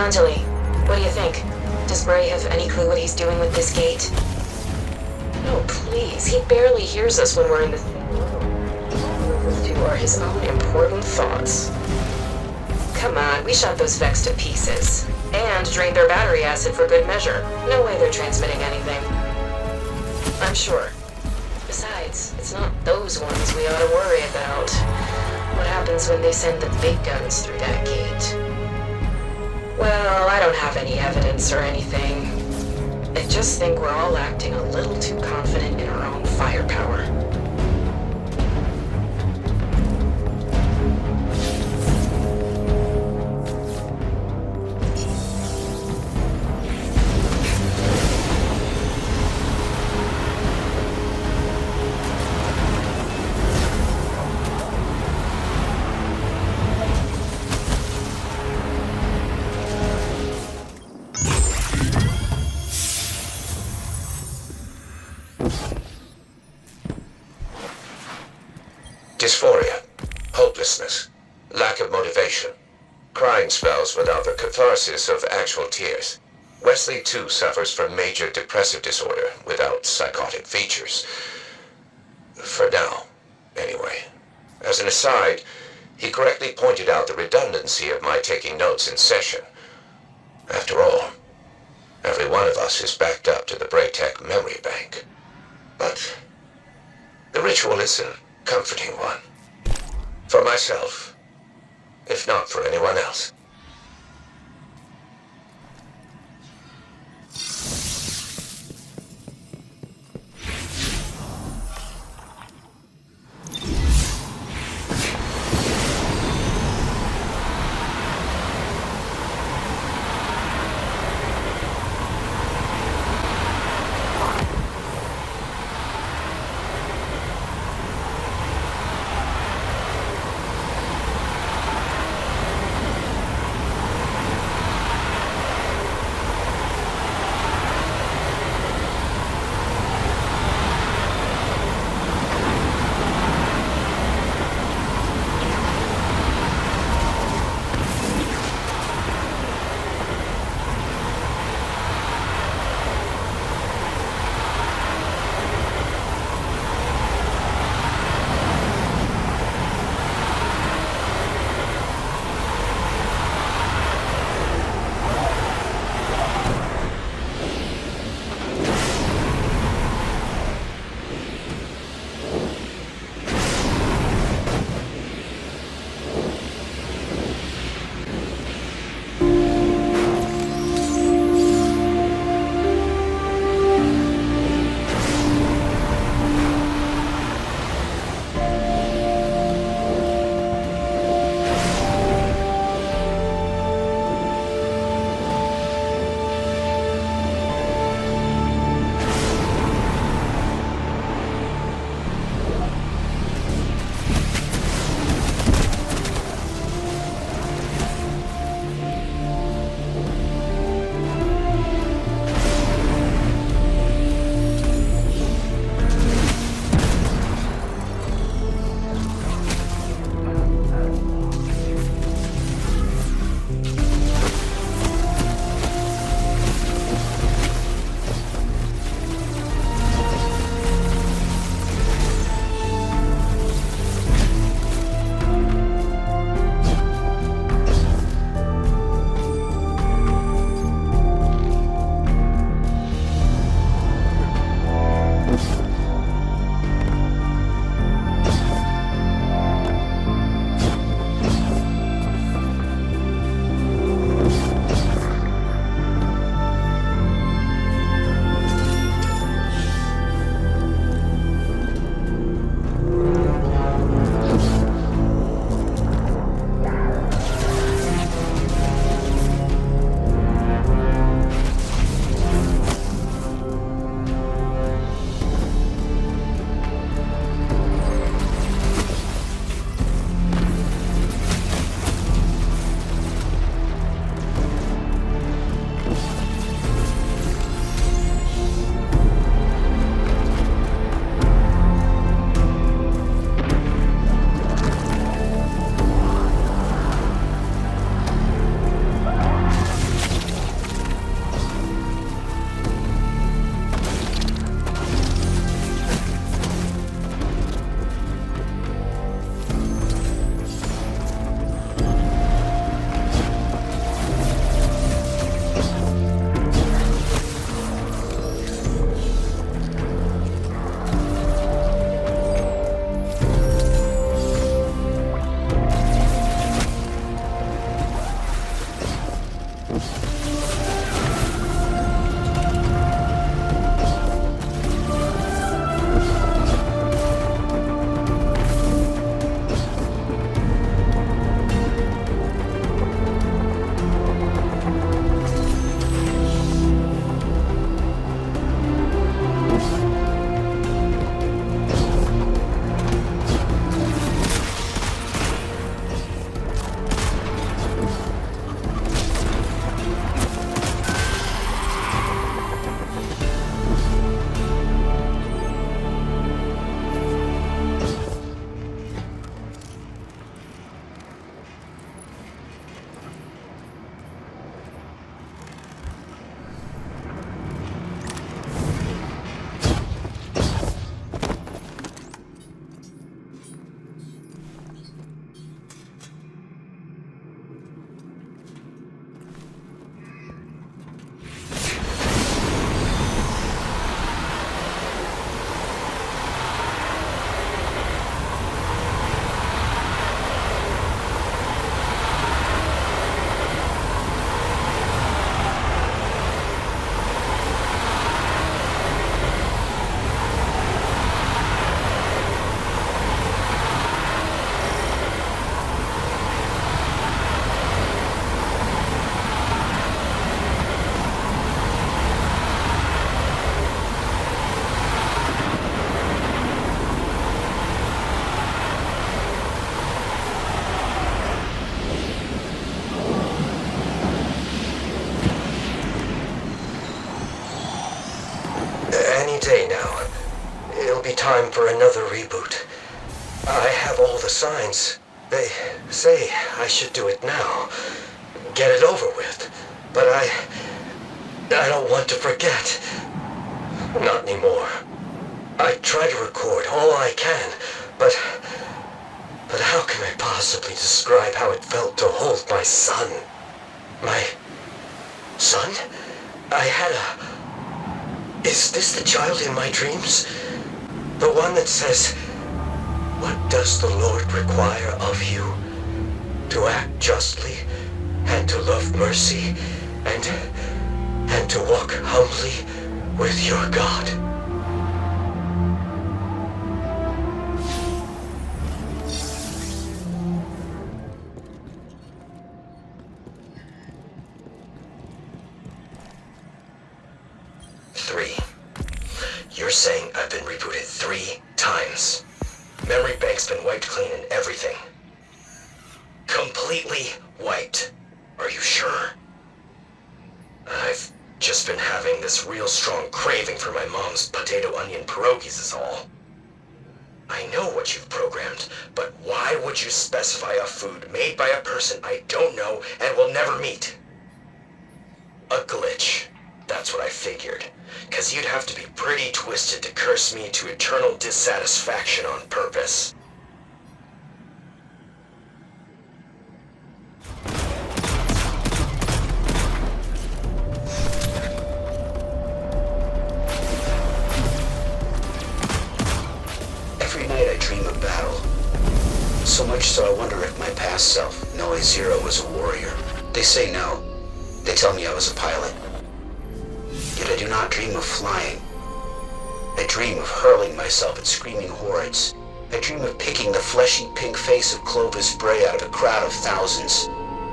Anjali, what do you think? Does Bray have any clue what he's doing with this gate? Oh, please. He barely hears us when we're in the same room. All he listens to are his own important thoughts. Come on, we shot those Vex to pieces. And drained their battery acid for good measure. No way they're transmitting anything. I'm sure. Besides, it's not those ones we ought to worry about. What happens when they send the big guns through that gate? Well, I don't have any evidence or anything. I just think we're all acting a little too confident in our own firepower. Dysphoria, hopelessness, lack of motivation, crying spells without the catharsis of actual tears. Wesley, too, suffers from major depressive disorder without psychotic features. For now, anyway. As an aside, he correctly pointed out the redundancy of my taking notes in session. After all, every one of us is backed up to the BRAY Tech memory bank. But the ritual is a comforting one. For myself, if not for anyone else. for another reboot. I have all the signs. They say I should do it now. Get it over with. But I don't want to forget. Not anymore. I try to record all I can, but how can I possibly describe how it felt to hold my son? My son? Is this the child in my dreams? The one that says, "What does the Lord require of you? To act justly, and to love mercy, and to walk humbly with your God." You're saying I've been rebooted 3 times. Memory bank's been wiped clean and everything. Completely wiped. Are you sure? I've just been having this real strong craving for my mom's potato onion pierogies is all. I know what you've programmed, but why would you specify a food made by a person I don't know and will never meet? A glitch. That's what I figured. 'Cause you'd have to be pretty twisted to curse me to eternal dissatisfaction on purpose. Every night I dream of battle. So much so I wonder if my past self, Noe Zero, was a warrior. They say no. They tell me I was a pilot. Yet I do not dream of flying. I dream of hurling myself at screaming hordes. I dream of picking the fleshy pink face of Clovis Bray out of a crowd of thousands.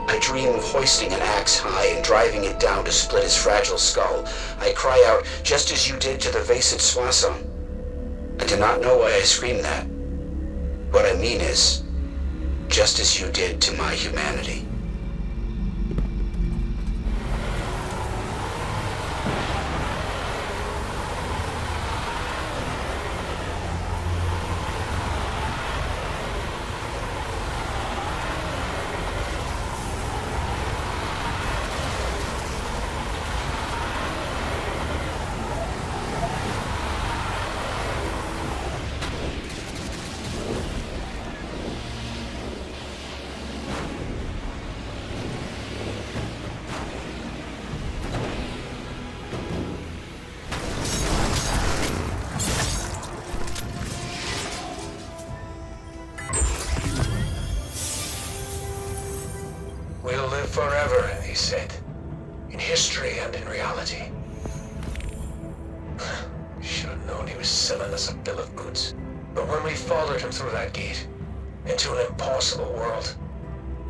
I dream of hoisting an axe high and driving it down to split his fragile skull. I cry out, just as you did to the Vased Soissons. I do not know why I scream that. What I mean is, just as you did to my humanity. We'll live forever, he said. In history and in reality. Should have known he was selling us a bill of goods. But when we followed him through that gate, into an impossible world,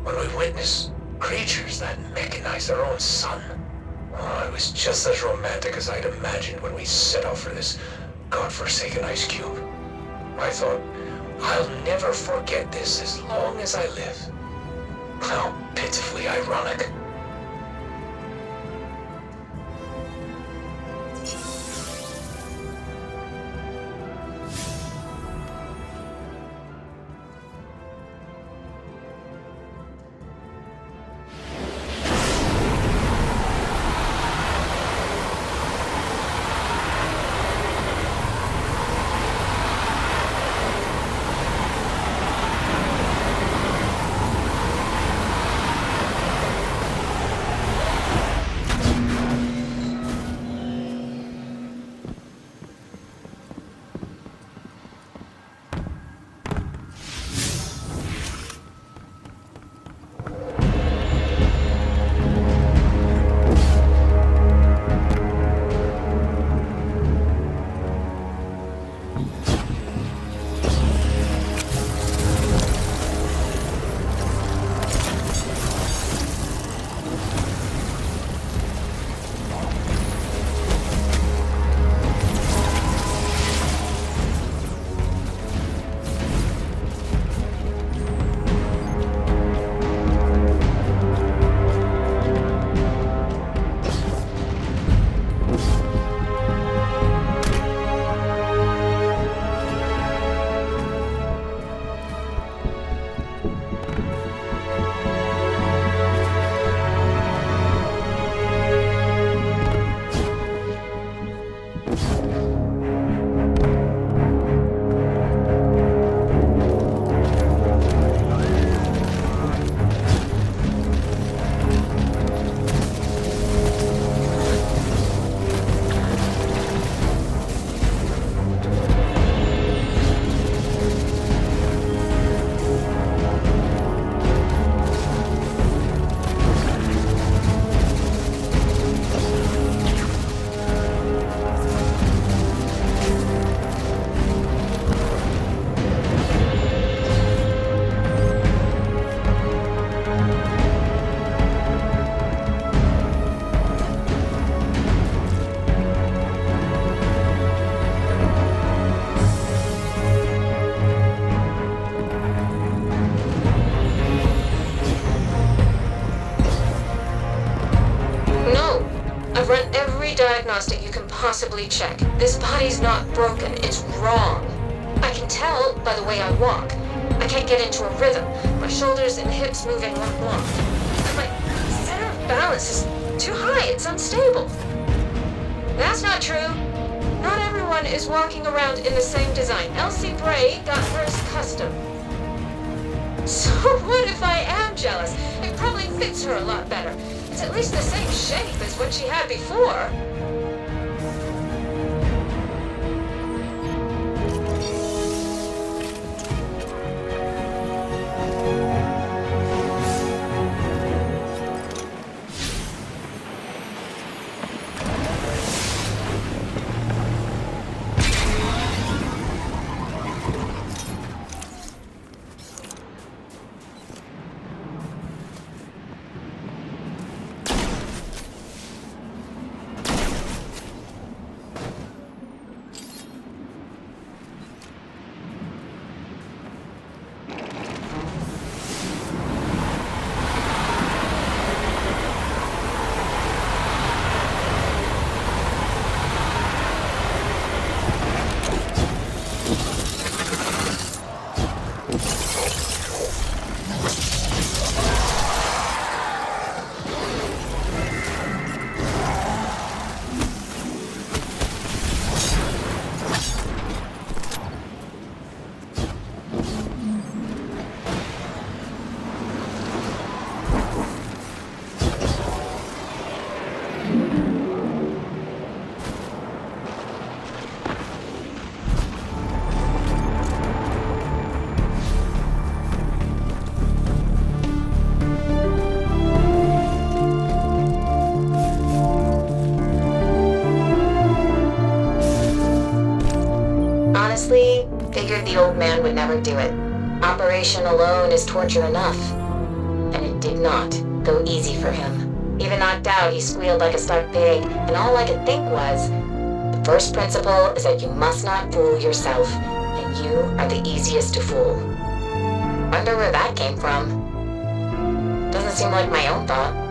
when we witnessed creatures that mechanized their own sun, oh, it was just as romantic as I'd imagined when we set out for this godforsaken ice cube. I thought, I'll never forget this as long as I live. How pitifully ironic. diagnostic you can possibly check. This body's not broken, it's wrong. I can tell by the way I walk. I can't get into a rhythm. My shoulders and hips moving won't block. And my center of balance is too high, it's unstable. That's not true. Not everyone is walking around in the same design. Elsie Bray got hers custom. So what if I am jealous? It probably fits her a lot better. It's at least the same shape as what she had before. Honestly, figured the old man would never do it. Operation alone is torture enough. And it did not go easy for him. Even knocked out, he squealed like a stuck pig, and all I could think was, the first principle is that you must not fool yourself, and you are the easiest to fool. Wonder where that came from. Doesn't seem like my own thought.